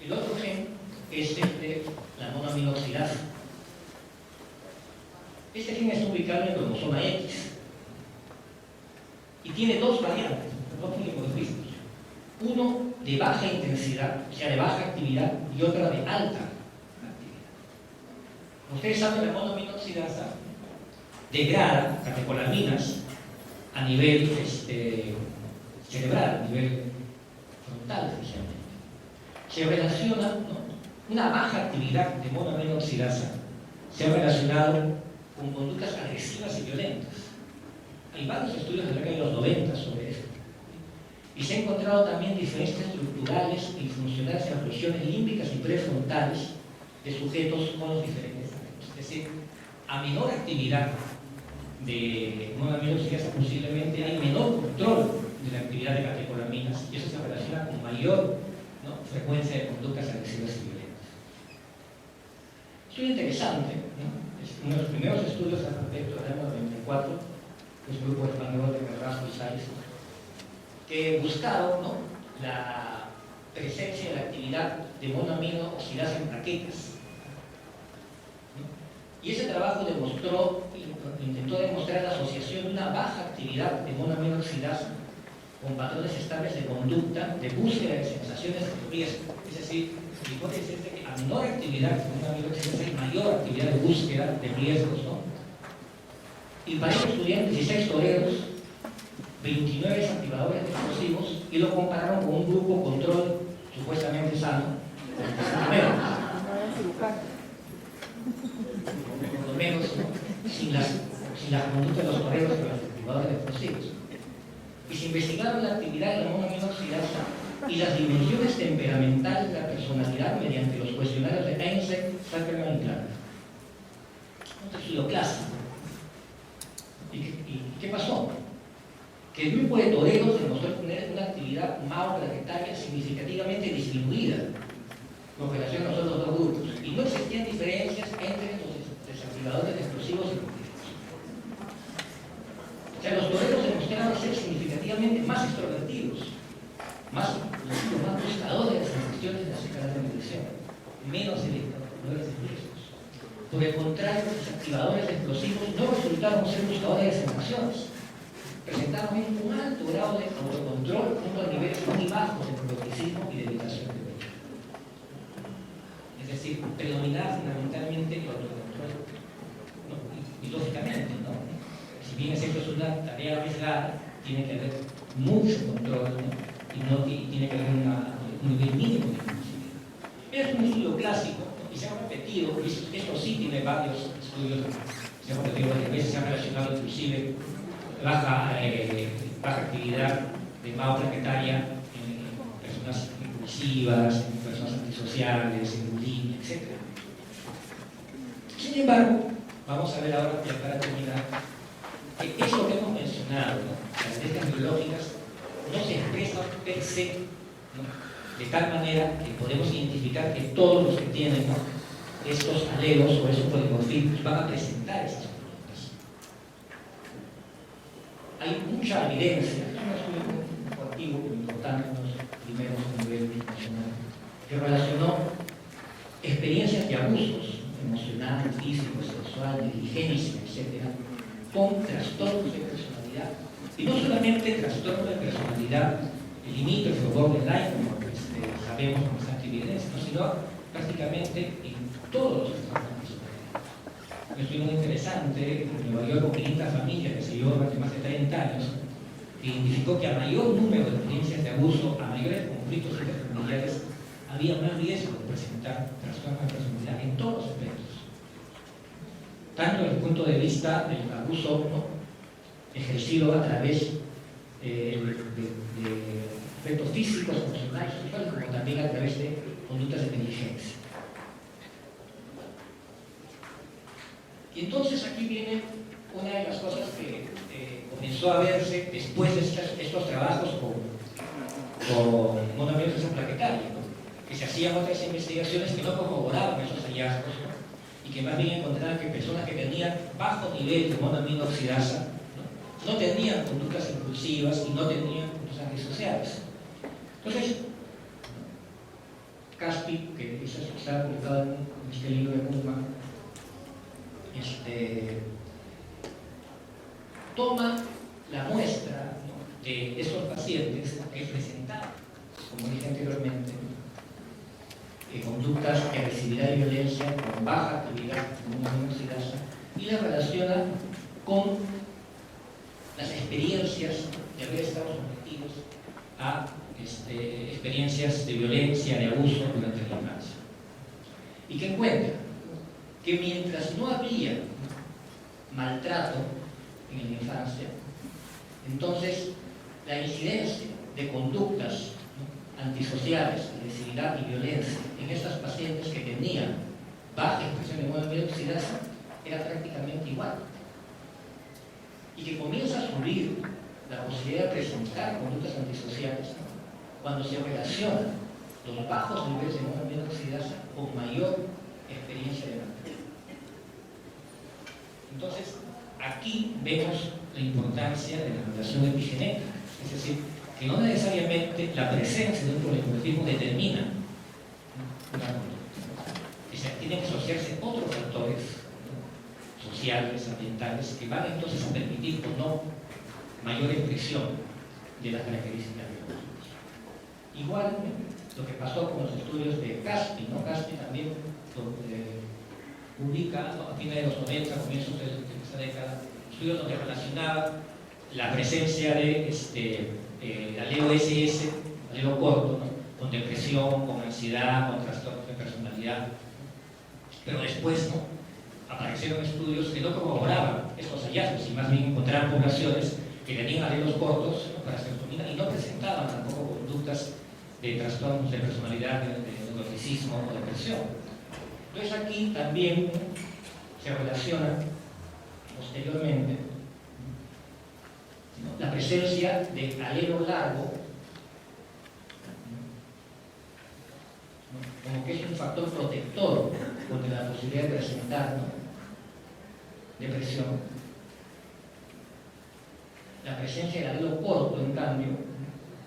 El otro gen es el de la monoaminoxidasa. Este gen está ubicado en el cromosoma X y tiene dos variantes, dos polimorfismos. Uno de baja intensidad, o sea, de baja actividad, y otra de alta actividad. Ustedes saben, la monoaminoxidasa degrada catecolaminas a nivel cerebral, a nivel frontal, especialmente. Se relaciona, ¿no? Una baja actividad de monoaminoxidasa se ha relacionado con conductas agresivas y violentas. Hay varios estudios de la década de los 90 sobre esto. Y se han encontrado también diferencias estructurales y funcionales en las regiones límbicas y prefrontales de sujetos con los diferentes géneros. Es decir, a menor actividad de monoaminoxidasa posiblemente hay menor control de la actividad de catecolaminas y eso se relaciona con mayor, ¿no?, frecuencia de conductas agresivas y violentas. Esto es interesante, ¿no? Es uno de los primeros estudios al respecto del año 94, que es un grupo español de Carrasco y Sáenz, que buscaron, ¿no?, la presencia de la actividad de monoaminoxidasa en plaquetas, ¿no? Y ese trabajo intentó demostrar la asociación de una baja actividad de monoaminoxidasa con patrones estables de conducta, de búsqueda de sensaciones de riesgo. Es decir, la hipótesis es de que a menor actividad de monoaminoxidasa hay mayor actividad de búsqueda de riesgos, ¿no? Y para ello estudiaron 16 toreros, 29 desactivadores de explosivos y lo compararon con un grupo control supuestamente sano, por lo menos, ¿no?, sin la conducta de los toreros y los desactivadores de explosivos. Y se investigaron la actividad de la monoaminoxidasa y las dimensiones temperamentales de la personalidad mediante los cuestionarios de Einstein, Zuckerman y Clark. Un estudio clásico. ¿Y qué pasó? Que el grupo de toreros demostró tener una actividad mao-plaquetaria significativamente disminuida con relación a los otros dos grupos, y no existían diferencias entre los desactivadores de explosivos y los directos. O sea, los toreros demostraron ser significativamente más extrovertidos, más buscadores de las cuestiones de las escalas de medición, menos electores de riesgos. Por el contrario, los desactivadores de explosivos no resultaron ser buscadores de sensaciones. Presentaron un alto grado de autocontrol junto a niveles muy bajos de neuroticismo y de evitación de peligro. Es decir, predominaba fundamentalmente el autocontrol, ¿no? Y lógicamente, ¿no?, si bien es una tarea arriesgada, tiene que haber mucho control, ¿no?, y tiene que haber un nivel mínimo de intensidad. Es un estudio clásico, ¿no?, y se ha repetido, y esto sí tiene varios estudios, se ha repetido varias veces, se ha relacionado inclusive baja actividad de mao-plaquetaria en personas impulsivas, en personas antisociales, en bulimia, etc. Sin embargo, vamos a ver ahora, ya para terminar, que eso que hemos mencionado, ¿no?, las características biológicas no se expresan per se, ¿no?, de tal manera que podemos identificar que todos los que tienen, ¿no?, estos alelos o esos polimorfismos van a presentar esas conductas. Hay mucha evidencia, es un estudio muy antiguo, muy importante, en los primeros a nivel nacional, que relacionó experiencias de abusos emocional, físico, sexual, negligencia, etc., con trastornos de personalidad. Y no solamente trastornos de personalidad limítrofe o borderline, como sabemos con bastante evidencia, ¿no?, sino prácticamente en todos los trastornos de personalidad. Un estudio muy interesante en Nueva York con 500 familias que se llevó durante más de 30 años, que identificó que a mayor número de experiencias de abuso, a mayores conflictos interfamiliares, había más riesgo de presentar trastornos de personalidad en todos los aspectos. Tanto desde el punto de vista del abuso, ¿no?, ejercido a través de aspectos físicos, emocionales, sexuales, como también a través de conductas de negligencia. Y entonces aquí viene una de las cosas que comenzó a verse después de estos trabajos con monoaminoxidasa plaquetaria, ¿no?, que se hacían otras investigaciones que no corroboraban esos hallazgos, ¿no?, y que más bien encontraban que personas que tenían bajo nivel de monoaminoxidasa no tenían conductas impulsivas y no tenían conductas antisociales. Entonces, Caspi, que está publicado en este libro de Puma, toma la muestra, ¿no?, de estos pacientes que presentaban, como dije anteriormente, conductas de agresividad y violencia con baja actividad inmunodeficiencia y la relaciona con las experiencias de haber estado sometidos a experiencias de violencia, de abuso durante la infancia. Y que encuentra que mientras no había maltrato en la infancia, entonces la incidencia de conductas antisociales, agresividad y violencia en estas pacientes que tenían baja expresión de inmunodeficiencia era prácticamente igual. Y que comienza a subir la posibilidad de presentar conductas antisociales, ¿no?, cuando se relacionan los bajos niveles de inmunodeficiencia con mayor experiencia de maltrato. Entonces, aquí vemos la importancia de la relación epigenética, es decir, que no necesariamente la presencia de un polimorfismo determina una conducta. O sea, tienen que asociarse otros factores, ¿no?, sociales, ambientales, que van entonces a permitir o no mayor expresión de las características biológicas. Igual, lo que pasó con los estudios de Caspi, ¿no? Caspi también publica, ¿no?, a fines de los 90, comienzos de esa década, estudios donde relacionaba la presencia de alelo SS, alelo corto, ¿no?, con depresión, con ansiedad, con trastornos de personalidad. Pero después, ¿no?, aparecieron estudios que no corroboraban estos hallazgos y más bien encontraban poblaciones que tenían alelos cortos, ¿no?, para serotonina y no presentaban tampoco conductas de trastornos de personalidad, de neuroticismo o depresión. Entonces aquí también, ¿no?, se relaciona posteriormente, ¿no?, la presencia de alelo largo, ¿no?, como que es un factor protector contra la posibilidad de presentar, ¿no?, depresión. La presencia del alelo corto, en cambio,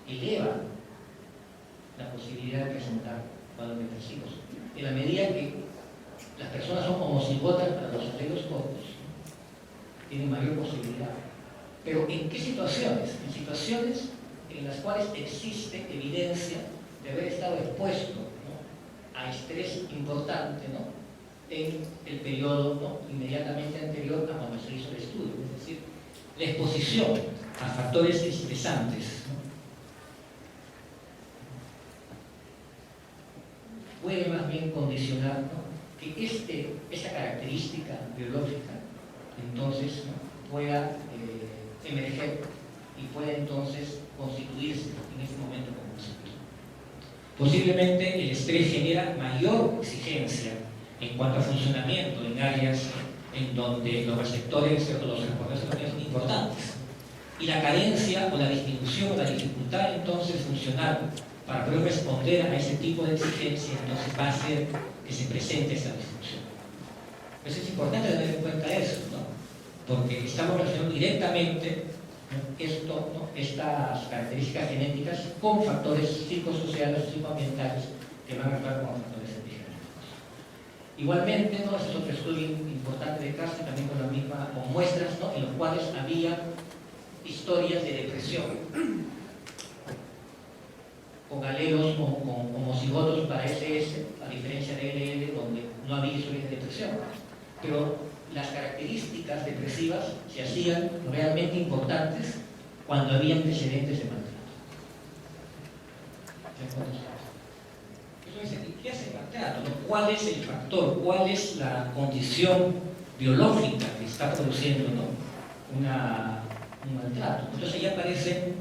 eleva la posibilidad de presentar cuadros depresivos. En la medida que las personas son homocigotas para los alelos cortos, tienen mayor posibilidad. Pero ¿en qué situaciones? En situaciones en las cuales existe evidencia de haber estado expuesto, ¿no?, a estrés importante, ¿no?, en el periodo, ¿no?, inmediatamente anterior a cuando se hizo el estudio. Es decir, la exposición a factores estresantes, ¿no?, puede más bien condicionar, ¿no?, que esta característica biológica entonces, ¿no?, pueda emerger y pueda entonces constituirse en este momento como posible. Posiblemente el estrés genera mayor exigencia en cuanto a funcionamiento en áreas en donde los receptores o los receptores son importantes. Y la carencia o la disminución o la dificultad entonces funcional para poder responder a ese tipo de exigencia, entonces va a hacer que se presente esa disfunción. Entonces es importante tener en cuenta eso, ¿no?, porque estamos relacionando directamente, ¿no?, estas características genéticas con factores psicosociales o psicoambientales que van a actuar como factores epigenéticos. Igualmente, ¿no?, ese es otro estudio importante de Caspi, también con muestras, ¿no?, en los cuales había historias de depresión con alelos o con homocigotos para SS, a diferencia de LL, donde no había historias de depresión. Pero las características depresivas se hacían realmente importantes cuando había antecedentes de maltrato. ¿Qué hace el maltrato? ¿Cuál es el factor? ¿Cuál es la condición biológica que está produciendo, ¿no?, un maltrato? Entonces ahí aparece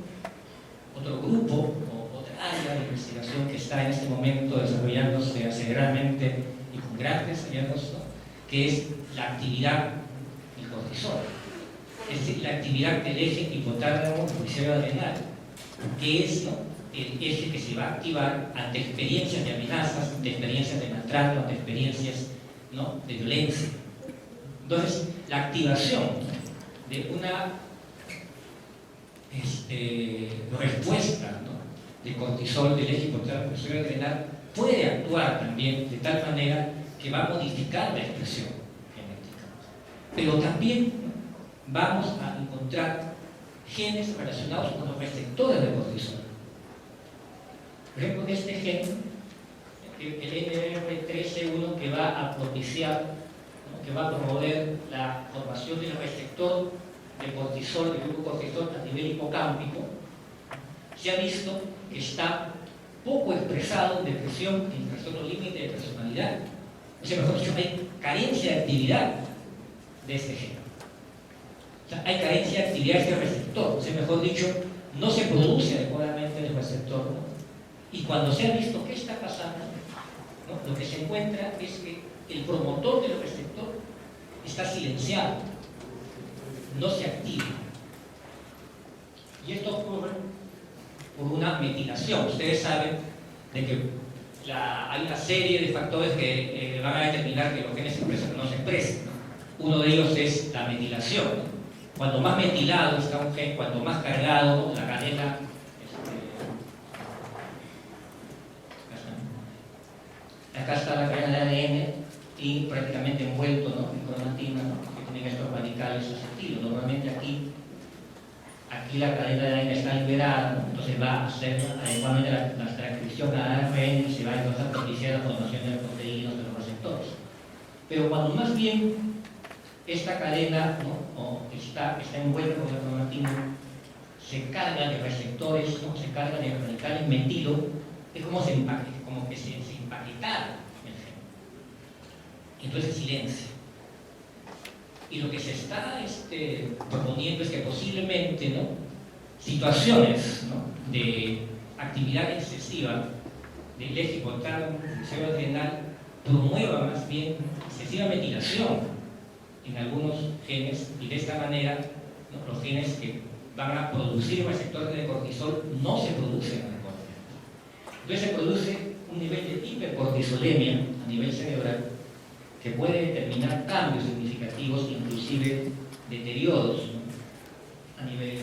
otro grupo o otra área de investigación que está en este momento desarrollándose aceleradamente y con grandes hallazgos, ¿no?, que es la actividad del cortisol, es decir, la actividad del eje hipotálamo pituitario adrenal, que es, ¿no?, el eje que se va a activar ante experiencias de amenazas, ante experiencias de maltrato, ante experiencias, ¿no?, de violencia. Entonces, la activación de una respuesta, ¿no?, de cortisol del eje hipotálamo pituitario adrenal puede actuar también de tal manera que va a modificar la expresión genética, pero también vamos a encontrar genes relacionados con los receptores de cortisol. Por ejemplo, este gen, el NR13-1, que va a propiciar, ¿no?, que va a promover la formación del receptor de cortisol, de glucocortisol a nivel hipocámpico, se ha visto que está poco expresado en depresión, en trastorno límite de personalidad. O sea, mejor dicho, hay carencia de actividad de este gen. O sea, hay carencia de actividad de este receptor. O sea, mejor dicho, no se produce adecuadamente el receptor, ¿no? Y cuando se ha visto qué está pasando, ¿no?, lo que se encuentra es que el promotor del receptor está silenciado, no se activa. Y esto ocurre por una metilación. Ustedes saben de que hay una serie de factores que van a determinar que los genes se expresan o no se expresan, ¿no? Uno de ellos es la metilación, ¿no? Cuanto más metilado está un gen, cuanto más cargado, ¿no?, la cadena, acá está la cadena de ADN y prácticamente envuelto, ¿no?, en cromatina, ¿no?, que tienen estos radicales acetil. Normalmente aquí la cadena de ADN está liberada, ¿no?, entonces va a hacer adecuadamente la transcripción a ARN y se va entonces a propiciar la formación de las proteínas de los receptores. Pero cuando más bien esta cadena, ¿no?, o está envuelta con la cromatina, se carga de receptores, ¿no?, se carga de radicales metilo, es como que se empaquetara el gen. Entonces silencio. Y lo que se está proponiendo es que posiblemente, ¿no?, situaciones, ¿no?, de actividad excesiva del eje hipotálamo adrenal promueva más bien excesiva metilación en algunos genes, y de esta manera, ¿no?, los genes que van a producir receptores de cortisol no se producen adecuadamente. Entonces se produce un nivel de hipercortisolemia a nivel cerebral que puede determinar cambios significativos, inclusive deterioros, ¿no?, a nivel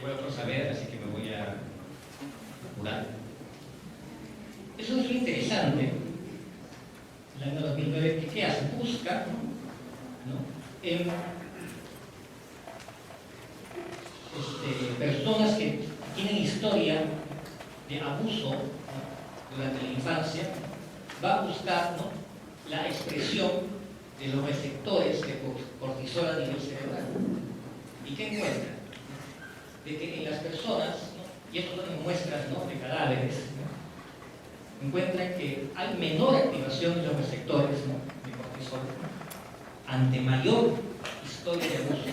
voy a proceder, así que me voy a apurar. Eso es lo interesante. El año 2009, ¿qué hace? Busca, ¿no?, en personas que tienen historia de abuso, ¿no?, durante la infancia, va a buscar, ¿no?, la expresión de los receptores de cortisol a nivel cerebral. ¿Y qué encuentra? De que en las personas, ¿no?, y esto son muestras, ¿no?, de cadáveres, ¿no?, encuentran que hay menor activación de los receptores, ¿no?, de cortisol ante mayor historia de abuso.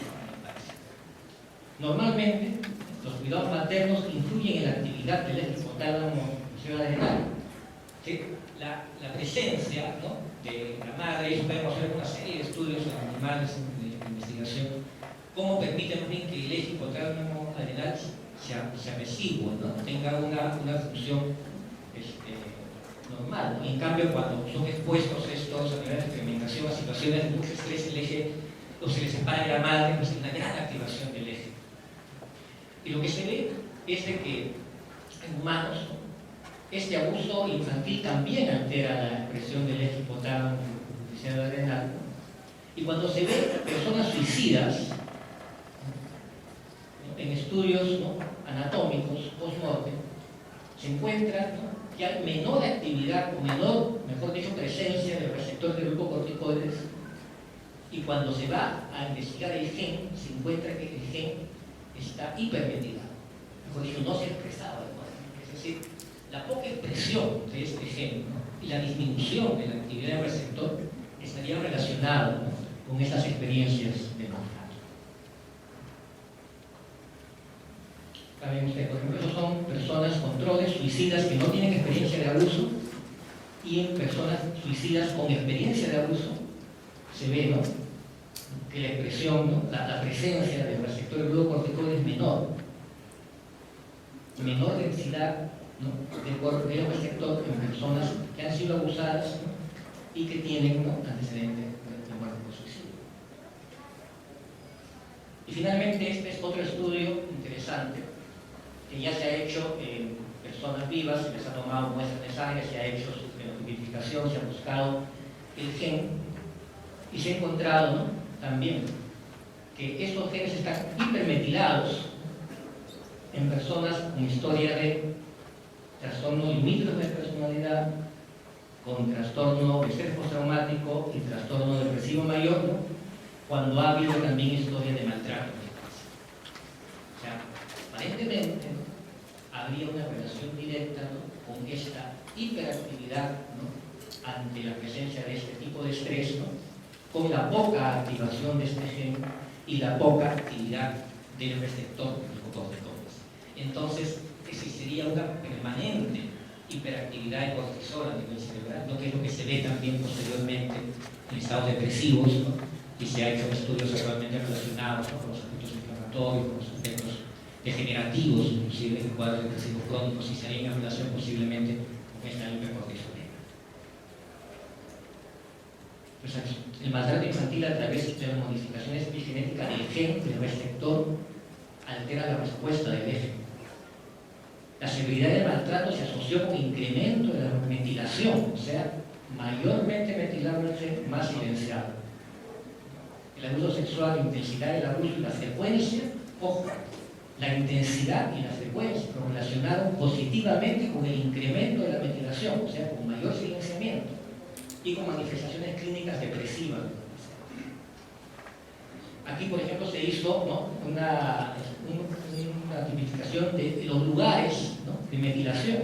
Normalmente, los cuidados maternos influyen en la actividad del eje hipotálamo adrenal. ¿Sí? La presencia, ¿no?, de la madre, eso podemos hacer una serie de estudios en animales de investigación, cómo permite más bien que el eje hipotálamo adrenal se amesigue, ¿no?, tenga una función normal, ¿no? En cambio, cuando son expuestos estos a nivel de experimentación a situaciones de mucho estrés, el eje, o se les separa de la madre, pues hay una gran activación del eje. Y lo que se ve es de que en humanos, ¿no?, este abuso infantil también altera la expresión del eje hipotálamo adrenal. Y cuando se ve personas suicidas, ¿no?, en estudios, ¿no?, anatómicos post-mortem, se encuentra, ¿no?, que hay menor actividad o menor, mejor dicho, presencia del receptor de glucocorticoides, y cuando se va a investigar el gen, se encuentra que el gen está hipermetilado, mejor dicho, no se ha expresado adecuadamente. Es decir, la poca expresión de este gen, ¿no?, y la disminución de la actividad del receptor estaría relacionado, ¿no?, con estas experiencias de maltrato. Saben ustedes, por ejemplo, esos son personas controles, suicidas que no tienen experiencia de abuso, y en personas suicidas con experiencia de abuso se ve, ¿no?, que la expresión, ¿no?, la presencia del receptor de glucocorticoides es menor densidad, ¿no?, de receptor en personas que han sido abusadas, ¿no?, y que tienen, ¿no?, antecedentes de muerte por suicidio. Y finalmente, este es otro estudio interesante que ya se ha hecho en personas vivas, se les ha tomado muestras de sangre, se ha hecho su fenotipificación, se ha buscado el gen y se ha encontrado, ¿no?, también que estos genes están hipermetilados en personas con historia de trastornos limítrofes de personalidad, con trastorno de estrés postraumático y trastorno depresivo mayor, ¿no?, cuando ha habido también historia de maltrato. O sea, aparentemente, ¿no?, habría una relación directa, ¿no?, con esta hiperactividad, ¿no?, ante la presencia de este tipo de estrés, ¿no?, con la poca activación de este gen y la poca actividad del receptor glucocorticoides. Entonces, existiría una permanente hiperactividad de cortisol a nivel cerebral, ¿no?, que es lo que se ve también posteriormente en estados depresivos, ¿no?, y se ha hecho estudios actualmente relacionados, ¿no?, con los efectos inflamatorios, con los efectos degenerativos, inclusive en cuadros depresivos crónicos, y se haría una relación posiblemente con esta hipercortisolemia. Pues aquí, el maltrato infantil a través de las modificaciones epigenéticas del gen del receptor altera la respuesta del eje. La severidad del maltrato se asoció con incremento de la metilación, o sea, mayormente metilado el gen, más silenciado. El abuso sexual, la intensidad del abuso y la frecuencia, ojo, la intensidad y la frecuencia lo relacionaron positivamente con el incremento de la metilación, o sea, con mayor silenciamiento y con manifestaciones clínicas depresivas. Aquí, por ejemplo, se hizo, ¿no?, una tipificación de los lugares, ¿no?, de metilación.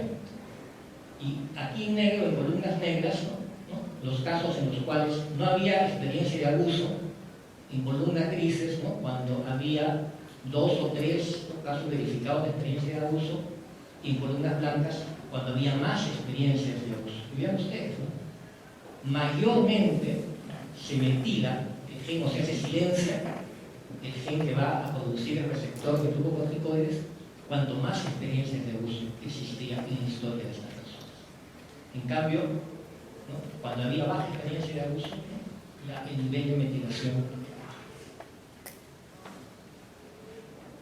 Y aquí en negro, en columnas negras, ¿no?, los casos en los cuales no había experiencia de abuso, en columnas grises, ¿no?, cuando había 2 o 3 casos verificados de experiencia de abuso, y en columnas blancas cuando había más experiencias de abuso. Y vean ustedes, ¿no?, mayormente se metila el gen, o sea, se silencia el gen que va a producir el receptor de glucocorticoides cuanto más experiencias de abuso existía en la historia de estas personas. En cambio, ¿no?, cuando había baja experiencia de abuso, ¿no?, el nivel de metilación.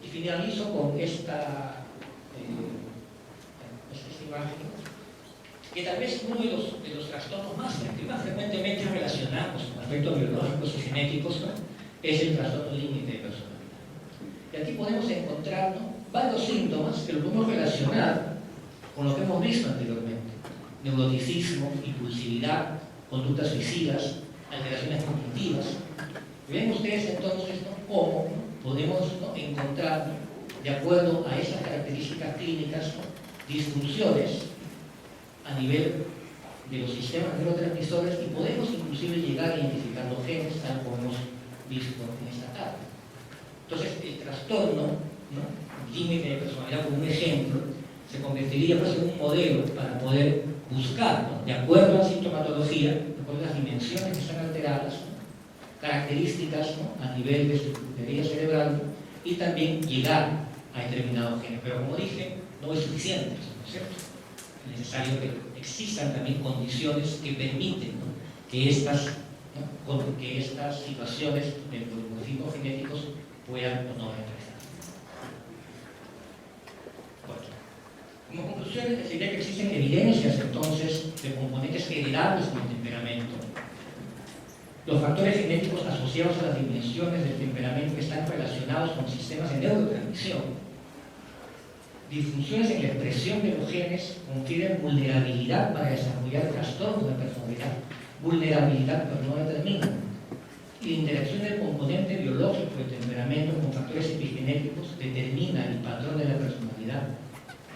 Y finalizo con esta imagen, que tal vez uno de los trastornos que más frecuentemente relacionamos con aspectos biológicos y genéticos, ¿no?, es el trastorno límite de personalidad. Y aquí podemos encontrar, ¿no?, varios síntomas que lo podemos relacionar con lo que hemos visto anteriormente: neuroticismo, impulsividad, conductas suicidas, alteraciones cognitivas. Ven ustedes entonces, ¿no?, cómo, ¿no?, podemos, ¿no?, encontrar, ¿no?, de acuerdo a esas características clínicas, ¿no?, disfunciones a nivel de los sistemas neurotransmisores, y podemos inclusive llegar a identificar los genes, tal como hemos visto en esta tarde. Entonces, el trastorno, ¿no?, límite de personalidad, como un ejemplo, se convertiría pues en un modelo para poder buscar, ¿no?, de acuerdo a la sintomatología, de acuerdo a las dimensiones que están alteradas, ¿no?, características, ¿no?, a nivel de estructura cerebral, y también llegar a determinados genes. Pero como dije, no es suficiente, ¿no es cierto? Es necesario que existan también condiciones que permiten, ¿no?, que estas situaciones de polimorfismos genéticos puedan o no empezar. Bueno, como conclusión, sería que existen evidencias entonces de componentes heredables en el temperamento. Los factores genéticos asociados a las dimensiones del temperamento que están relacionados con sistemas de neurotransmisión. Disfunciones en la expresión de los genes confieren vulnerabilidad para desarrollar trastornos de personalidad. Vulnerabilidad, pero no determina. Y la interacción del componente biológico del temperamento con factores epigenéticos determina el patrón de la personalidad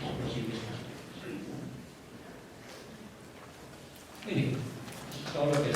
y sus posibles trastornos. Muy bien, eso es todo lo que